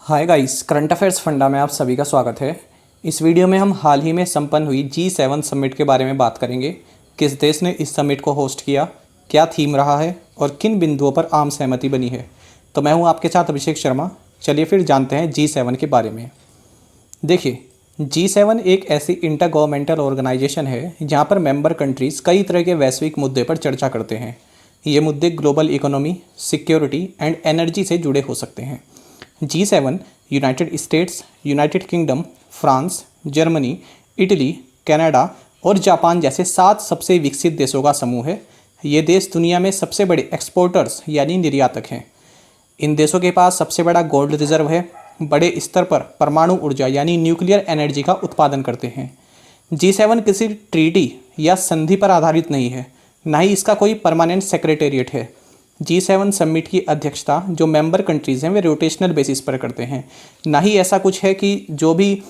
Hi guys, current affairs funda में आप सभी का स्वागत है। इस वीडियो में हम हाल ही में संपन्न हुई G7 समिट के बारे में बात करेंगे। किस देश ने इस समिट को होस्ट किया, क्या थीम रहा है और किन बिंदुओं पर आम सहमति बनी है। तो मैं हूं आपके साथ अभिषेक शर्मा। चलिए फिर जानते हैं G7 के बारे में। देखिए, G7 एक ऐसी इंटर गवर्नमेंटल ऑर्गेनाइजेशन है जहां पर मेंबर कंट्रीज़ कई तरह के वैश्विक मुद्दे पर चर्चा करते हैं। ये मुद्दे global economy, security and energy से जुड़े हो सकते हैं। G7 United states, United kingdom, France, Germany, Italy, Canada और जापान जैसे 7 सबसे विकसित देशों का समूह है। ये देश दुनिया में सबसे बड़े एक्सपोर्टर्स यानी निर्यातक हैं। इन देशों के पास सबसे बड़ा गोल्ड रिजर्व है, बड़े स्तर पर परमाणु ऊर्जा यानी न्यूक्लियर एनर्जी का उत्पादन करते हैं। G7 किसी ट्रीटी या संधि पर आधारित नहीं है, ना ही इसका कोई परमानेंट सेक्रेटेरिएट है। G7 समिट की अध्यक्षता जो मेंबर कंट्रीज़ हैं वे रोटेशनल बेसिस पर करते हैं। ना ही ऐसा कुछ है कि जो भी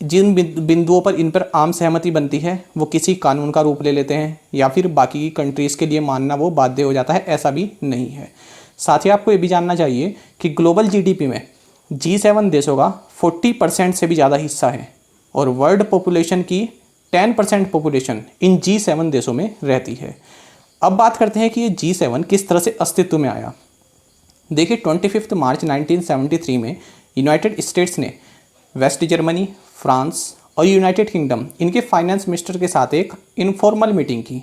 जिन बिंदुओं पर इन पर आम सहमति बनती है वो किसी कानून का रूप ले लेते हैं या फिर बाकी कंट्रीज़ के लिए मानना वो बाध्य हो जाता है, ऐसा भी नहीं है। साथ ही आपको ये भी जानना चाहिए कि ग्लोबल GDP में G7 देशों का 40% से भी ज़्यादा हिस्सा है और वर्ल्ड पॉपुलेशन की 10% पॉपुलेशन इन G7 देशों में रहती है। अब बात करते हैं कि ये G7 किस तरह से अस्तित्व में आया। देखिए, 25 मार्च 1973 में यूनाइटेड स्टेट्स ने वेस्ट जर्मनी, फ्रांस और यूनाइटेड किंगडम इनके फाइनेंस मिनिस्टर के साथ एक इनफॉर्मल मीटिंग की।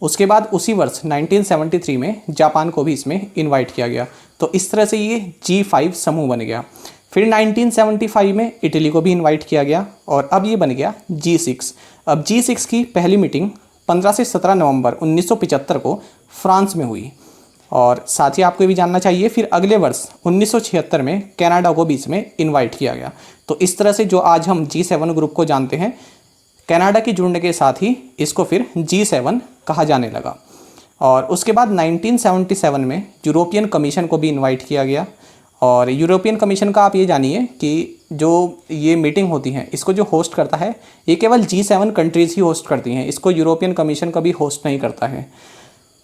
उसके बाद उसी वर्ष 1973 में जापान को भी इसमें इनवाइट किया गया। तो इस तरह से ये G5 समूह बन गया। फिर 1975 में इटली को भी इनवाइट किया गया और अब ये बन गया G6। अब G6 की पहली मीटिंग 15 से 17 नवंबर 1975 को फ्रांस में हुई। और साथ ही आपको ये भी जानना चाहिए, फिर अगले वर्ष 1976 में कनाडा को भी इसमें इनवाइट किया गया। तो इस तरह से जो आज हम G7 ग्रुप को जानते हैं, कनाडा के जुड़ने के साथ ही इसको फिर G7 कहा जाने लगा। और उसके बाद 1977 में यूरोपियन कमीशन को भी इनवाइट किया गया। और यूरोपियन कमीशन का आप ये जानिए कि जो ये मीटिंग होती है इसको जो होस्ट करता है ये केवल G7 कंट्रीज़ ही होस्ट करती हैं, इसको यूरोपियन कमीशन कभी होस्ट नहीं करता है।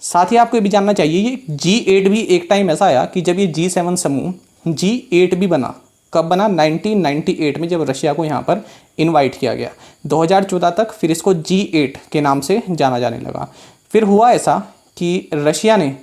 साथ ही आपको ये भी जानना चाहिए, ये G8 भी एक टाइम ऐसा आया कि जब ये G7 समूह G8 भी बना। कब बना? 1998 में, जब रशिया को यहाँ पर इनवाइट किया गया। 2014 तक फिर इसको G8 के नाम से जाना जाने लगा। फिर हुआ ऐसा कि रशिया ने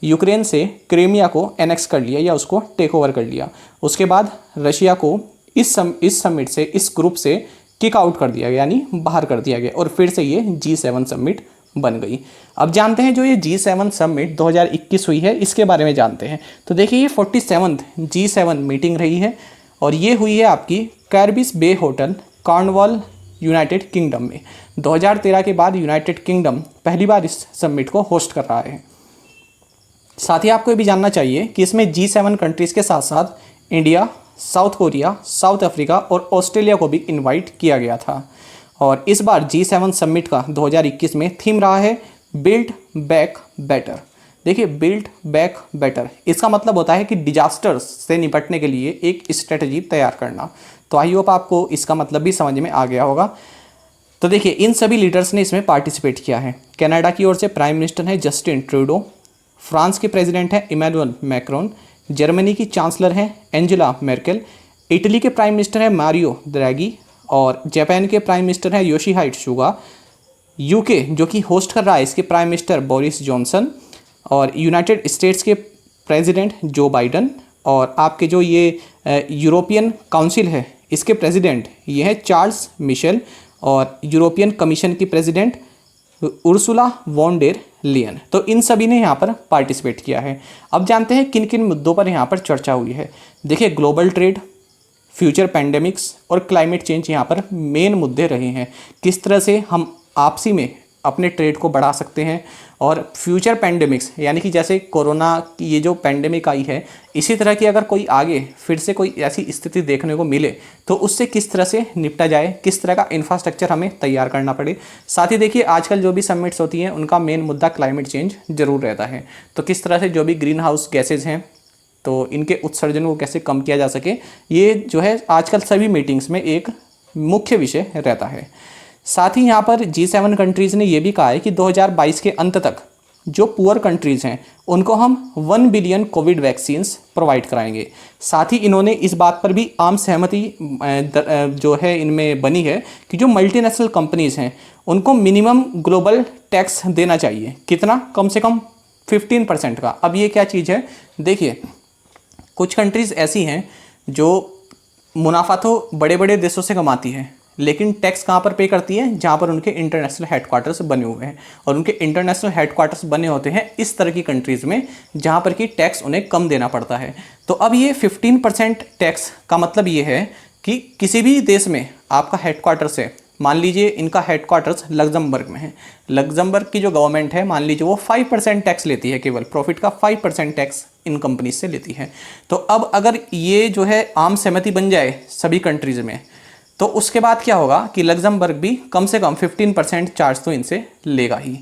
यूक्रेन से क्रीमिया को एनेक्स कर लिया या उसको टेक ओवर कर लिया। उसके बाद रशिया को इस समिट से, इस ग्रुप से किक आउट कर दिया गया, यानी बाहर कर दिया गया और फिर से ये G7 समिट बन गई। अब जानते हैं जो ये G7 समिट 2021 हुई है इसके बारे में जानते हैं। तो देखिए, ये 47th G7 मीटिंग रही है और ये हुई है आपकी कैरिब्स बे होटल, कॉर्नवॉल, यूनाइटेड किंगडम में। 2013 के बाद यूनाइटेड किंगडम पहली बार इस समिट को होस्ट कर रहा है। साथ ही आपको ये भी जानना चाहिए कि इसमें G7 कंट्रीज़ के साथ साथ India, south Korea, south Africa और ऑस्ट्रेलिया को भी इनवाइट किया गया था। और इस बार G7 समिट का 2021 में थीम रहा है बिल्ड बैक बेटर। देखिए, बिल्ड बैक बेटर इसका मतलब होता है कि डिजास्टर्स से निपटने के लिए एक स्ट्रेटजी तैयार करना। तो आई होप आपको इसका मतलब भी समझ में आ गया होगा। तो देखिए, इन सभी लीडर्स ने इसमें पार्टिसिपेट किया है। कनाडा की ओर से प्राइम मिनिस्टर है जस्टिन ट्रूडो, फ्रांस के प्रेसिडेंट हैं इमैनुअल मैक्रोन, जर्मनी की चांसलर हैं एंजेला मेर्केल, इटली के प्राइम मिनिस्टर हैं मारियो द्रैगी और जापान के प्राइम मिनिस्टर हैं योशिहाइड सुगा। यूके जो कि होस्ट कर रहा है, इसके प्राइम मिनिस्टर बोरिस जॉनसन और यूनाइटेड स्टेट्स के प्रेसिडेंट जो बाइडन और आपके जो ये यूरोपियन काउंसिल है इसके प्रेसिडेंट ये हैं चार्ल्स मिशेल और यूरोपियन कमीशन की प्रेसिडेंट उर्सुला वॉन डेर लियन। तो इन सभी ने यहाँ पर पार्टिसिपेट किया है। अब जानते हैं किन किन मुद्दों पर यहाँ पर चर्चा हुई है। देखिए, ग्लोबल ट्रेड, फ्यूचर पैंडेमिक्स और क्लाइमेट चेंज यहाँ पर मेन मुद्दे रहे हैं। किस तरह से हम आपसी में अपने ट्रेड को बढ़ा सकते हैं और फ्यूचर पैंडेमिक्स यानी कि जैसे कोरोना की ये जो पैंडेमिक आई है, इसी तरह की अगर कोई आगे फिर से कोई ऐसी स्थिति देखने को मिले तो उससे किस तरह से निपटा जाए, किस तरह का इंफ्रास्ट्रक्चर हमें तैयार करना पड़े। साथ ही देखिए, आजकल जो भी समिट्स होती हैं उनका मेन मुद्दा क्लाइमेट चेंज जरूर रहता है। तो किस तरह से जो भी ग्रीन हाउस गैसेज हैं तो इनके उत्सर्जन को कैसे कम किया जा सके, ये जो है आजकल सभी मीटिंग्स में एक मुख्य विषय रहता है। साथ ही यहाँ पर G7 कंट्रीज़ ने ये भी कहा है कि 2022 के अंत तक जो पुअर कंट्रीज़ हैं उनको हम 1 बिलियन कोविड वैक्सीन्स प्रोवाइड कराएंगे। साथ ही इन्होंने इस बात पर भी आम सहमति जो है इनमें बनी है कि जो मल्टीनेशनल कंपनीज़ हैं उनको मिनिमम ग्लोबल टैक्स देना चाहिए। कितना? कम से कम 15% का। अब ये क्या चीज़ है, देखिए कुछ कंट्रीज़ ऐसी हैं जो मुनाफा तो बड़े बड़े देशों से कमाती है, लेकिन टैक्स कहाँ पर पे करती है? जहाँ पर उनके इंटरनेशनल हेडक्वार्टर्स बने हुए हैं। और उनके इंटरनेशनल हेडक्वार्टर्स बने होते हैं इस तरह की कंट्रीज़ में जहाँ पर कि टैक्स उन्हें कम देना पड़ता है। तो अब ये 15% टैक्स का मतलब ये है कि किसी भी देश में आपका हेडक्वार्टर्स है, मान लीजिए इनका हेडक्वार्टर्स लग्जमबर्ग में है, लग्जमबर्ग की जो गवर्नमेंट है मान लीजिए वो 5% टैक्स लेती है, केवल प्रॉफिट का 5% टैक्स इन कंपनीज से लेती है। तो अब अगर ये जो है आम सहमति बन जाए सभी कंट्रीज़ में, तो उसके बाद क्या होगा कि लग्जमबर्ग भी कम से कम 15% चार्ज तो इनसे लेगा ही।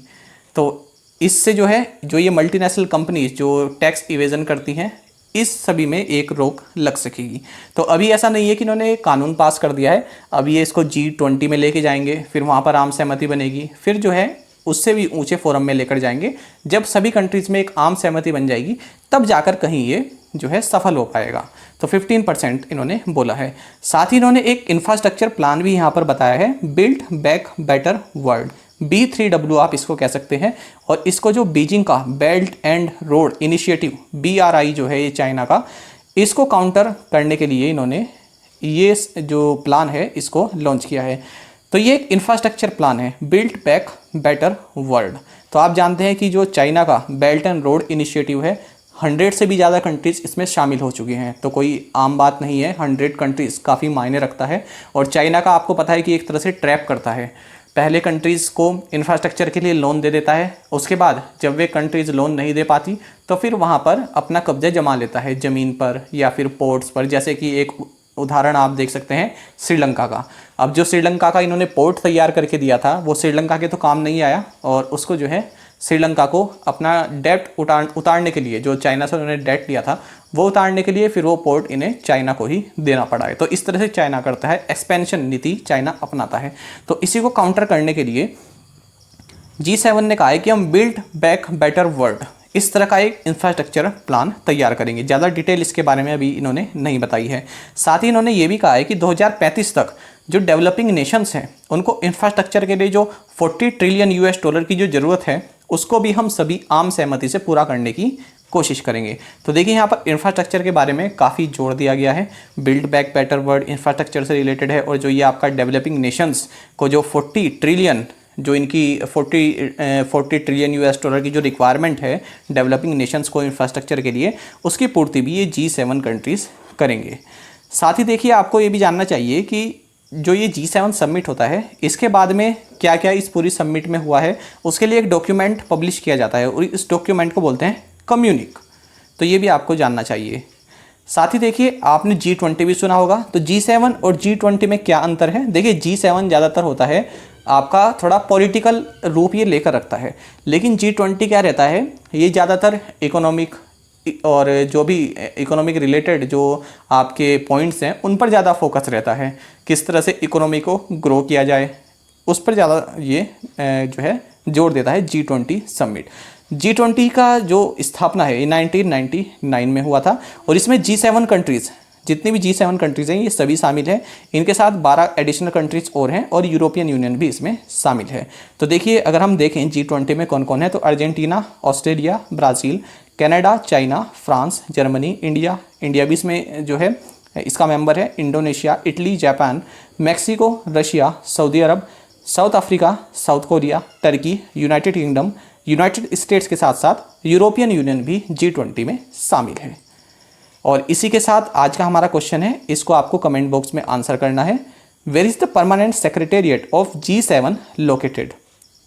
तो इससे जो है जो ये मल्टीनेशनल कंपनीज जो टैक्स इवेजन करती हैं इस सभी में एक रोक लग सकेगी। तो अभी ऐसा नहीं है कि इन्होंने कानून पास कर दिया है, अब ये इसको G20 में लेके जाएंगे, फिर वहाँ पर आम सहमति बनेगी, फिर जो है उससे भी ऊंचे फोरम में लेकर जाएंगे। जब सभी कंट्रीज़ में एक आम सहमति बन जाएगी तब जाकर कहीं ये जो है सफल हो पाएगा। तो 15% इन्होंने बोला है। साथ ही इन्होंने एक इंफ्रास्ट्रक्चर प्लान भी यहाँ पर बताया है, build back better world, B3W आप इसको कह सकते हैं। और इसको जो बीजिंग का belt and road initiative BRI जो है ये चाइना का, इसको काउंटर करने के लिए इन्होंने ये जो प्लान है इसको लॉन्च किया है। तो ये एक इंफ्रास्ट्रक्चर प्लान है, बिल्ड बैक बेटर वर्ल्ड। तो आप जानते हैं कि जो चाइना का बेल्ट एंड रोड इनिशिएटिव है 100 से भी ज़्यादा कंट्रीज़ इसमें शामिल हो चुकी हैं। तो कोई आम बात नहीं है, 100 कंट्रीज़ काफ़ी मायने रखता है। और चाइना का आपको पता है कि एक तरह से ट्रैप करता है, पहले कंट्रीज़ को इंफ्रास्ट्रक्चर के लिए लोन दे देता है, उसके बाद जब वे कंट्रीज़ लोन नहीं दे पाती तो फिर वहाँ पर अपना कब्जा जमा लेता है ज़मीन पर या फिर पोर्ट्स पर। जैसे कि एक उदाहरण आप देख सकते हैं श्रीलंका का। अब जो श्रीलंका का इन्होंने पोर्ट तैयार करके दिया था वो श्रीलंका के तो काम नहीं आया, और उसको जो है श्रीलंका को अपना डेट उतारने के लिए, जो चाइना से उन्होंने डेट लिया था वो उतारने के लिए फिर वो पोर्ट इन्हें चाइना को ही देना पड़ा है। तो इस तरह से चाइना करता है, एक्सपेंशन नीति चाइना अपनाता है। तो इसी को काउंटर करने के लिए G7 ने कहा है कि हम बिल्ड बैक बेटर वर्ल्ड इस तरह का एक इंफ्रास्ट्रक्चर प्लान तैयार करेंगे। ज़्यादा डिटेल इसके बारे में अभी इन्होंने नहीं बताई है। साथ ही इन्होंने ये भी कहा है कि 2035 तक जो डेवलपिंग नेशंस हैं उनको इंफ्रास्ट्रक्चर के लिए जो $40 ट्रिलियन की जो ज़रूरत है उसको भी हम सभी आम सहमति से पूरा करने की कोशिश करेंगे। तो देखिए यहाँ पर इंफ्रास्ट्रक्चर के बारे में काफ़ी जोर दिया गया है। Build back better world infrastructure से रिलेटेड है, और जो ये आपका डेवलपिंग नेशंस को जो 40 ट्रिलियन जो इनकी 40 ट्रिलियन की जो रिक्वायरमेंट है डेवलपिंग नेशंस को इंफ्रास्ट्रक्चर के लिए, उसकी पूर्ति भी ये G7 कंट्रीज़ करेंगे। साथ ही देखिए आपको ये भी जानना चाहिए कि जो ये G7 समिट होता है इसके बाद में क्या क्या इस पूरी समिट में हुआ है, उसके लिए एक डॉक्यूमेंट पब्लिश किया जाता है और इस डॉक्यूमेंट को बोलते हैं कम्युनिक। तो ये भी आपको जानना चाहिए। साथ ही देखिए आपने G20 भी सुना होगा, तो G7 और G20 में क्या अंतर है? देखिए G7 ज़्यादातर होता है आपका थोड़ा पॉलिटिकल रूप ये लेकर रखता है, लेकिन G20 क्या रहता है, ये ज़्यादातर इकोनॉमिक और जो भी इकोनॉमिक रिलेटेड जो आपके पॉइंट्स हैं उन पर ज़्यादा फोकस रहता है, किस तरह से इकोनॉमी को ग्रो किया जाए उस पर ज़्यादा ये जो है जोर देता है G20 समिट। G20 का जो स्थापना है ये 1999 में हुआ था, और इसमें G7 कंट्रीज़, जितनी भी G7 कंट्रीज़ हैं ये सभी शामिल हैं। इनके साथ 12 एडिशनल कंट्रीज़ और हैं और यूरोपियन यूनियन भी इसमें शामिल है। तो देखिए अगर हम देखें G20 में कौन कौन है, तो Argentina, Australia, Brazil, Canada, China, France, Germany, India भी इसमें जो है इसका मेंबर है, Indonesia, Italy, Japan, Mexico, Russia, सऊदी अरब, South Africa, South Korea, Turkey, United Kingdom, United States के साथ साथ यूरोपियन यूनियन भी G20 में शामिल है। और इसी के साथ आज का हमारा क्वेश्चन है, इसको आपको कमेंट बॉक्स में आंसर करना है। Where is the permanent secretariat of G7 located?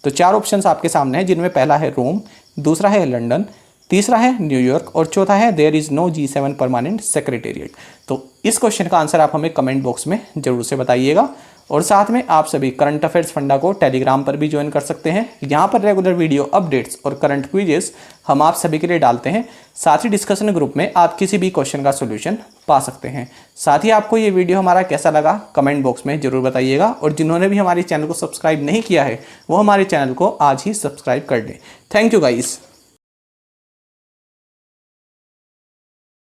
तो 4 ऑप्शंस आपके सामने हैं, जिनमें पहला है रोम, दूसरा है लंदन, तीसरा है न्यूयॉर्क और चौथा है there is no G7 permanent secretariat. तो इस क्वेश्चन का आंसर आप हमें कमेंट बॉक्स में ज़रूर से बताइएगा। और साथ में आप सभी करंट अफेयर्स फंडा को टेलीग्राम पर भी ज्वाइन कर सकते हैं। यहाँ पर रेगुलर वीडियो अपडेट्स और करंट क्विजेस हम आप सभी के लिए डालते हैं। साथ ही डिस्कशन ग्रुप में आप किसी भी क्वेश्चन का सोल्यूशन पा सकते हैं। साथ ही आपको ये वीडियो हमारा कैसा लगा कमेंट बॉक्स में ज़रूर बताइएगा, और जिन्होंने भी हमारे चैनल को सब्सक्राइब नहीं किया है वो हमारे चैनल को आज ही सब्सक्राइब कर लें। Thank you guys.